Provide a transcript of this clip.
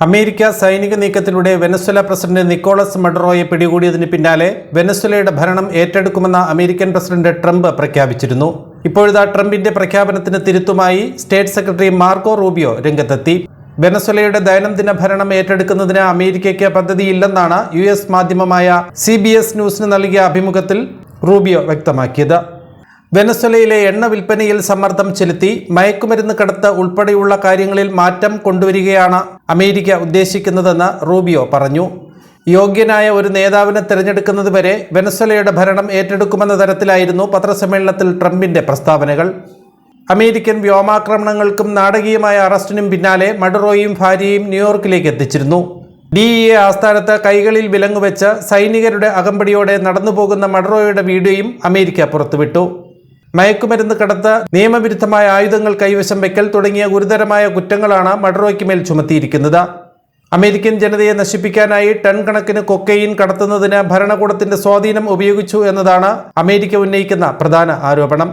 America സൈനിക നീക്കത്തിലൂടെ Venezuela president Nicolas മഡുറോയെ പിടികൂടിയതിന് പിന്നാലെ വെനസ്വേലയുടെ ഭരണം ഏറ്റെടുക്കുമെന്ന അമേരിക്കൻ പ്രസിഡന്റ് ട്രംപ് പ്രഖ്യാപിച്ചിരുന്നു. ഇപ്പോഴിതാ ട്രംപിന്റെ പ്രഖ്യാപനത്തിന് തിരുത്തുമായി സ്റ്റേറ്റ് സെക്രട്ടറി മാർക്കോ റൂബിയോ രംഗത്തെത്തി. വെനസ്വേലയുടെ ദൈനംദിന ഭരണം ഏറ്റെടുക്കുന്നതിന് അമേരിക്കയ്ക്ക് പദ്ധതിയില്ലെന്നാണ് US മാധ്യമമായ CBS ന്യൂസിന് നൽകിയ അഭിമുഖത്തിൽ റൂബിയോ വ്യക്തമാക്കിയത്. വെനസ്വേലയിലെ എണ്ണ വിൽപ്പനയിൽ സമ്മർദ്ദം ചെലുത്തി മയക്കുമരുന്ന് കടത്ത് ഉൾപ്പെടെയുള്ള കാര്യങ്ങളിൽ മാറ്റം കൊണ്ടുവരികയാണ് അമേരിക്ക ഉദ്ദേശിക്കുന്നതെന്ന് റൂബിയോ പറഞ്ഞു. യോഗ്യനായ ഒരു നേതാവിനെ തിരഞ്ഞെടുക്കുന്നതുവരെ വെനസ്വേലയുടെ ഭരണം ഏറ്റെടുക്കുമെന്ന തരത്തിലായിരുന്നു പത്രസമ്മേളനത്തിൽ ട്രംപിന്റെ പ്രസ്താവനകൾ. അമേരിക്കൻ വ്യോമാക്രമണങ്ങൾക്കും നാടകീയമായ അറസ്റ്റിനും പിന്നാലെ മഡുറോയും ഭാര്യയും ന്യൂയോർക്കിലേക്ക് എത്തിച്ചിരുന്നു. DEA ആസ്ഥാനത്ത് കൈകളിൽ വിലങ്ങുവെച്ച് സൈനികരുടെ അകമ്പടിയോടെ നടന്നുപോകുന്ന മഡുറോയുടെ വീഡിയോയും അമേരിക്ക പുറത്തുവിട്ടു. മയക്കുമരുന്ന് കടത്ത്, നിയമവിരുദ്ധമായ ആയുധങ്ങൾ കൈവശം വയ്ക്കൽ തുടങ്ങിയ ഗുരുതരമായ കുറ്റങ്ങളാണ് മഡുറോയ്ക്ക് മേൽ ചുമത്തിയിരിക്കുന്നത്. അമേരിക്കൻ ജനതയെ നശിപ്പിക്കാനായി ടൺ കണക്കിന് കൊക്കൈൻ കടത്തുന്നതിന് ഭരണകൂടത്തിന്റെ സ്വാധീനം ഉപയോഗിച്ചു എന്നതാണ് അമേരിക്ക ഉന്നയിക്കുന്ന പ്രധാന ആരോപണം.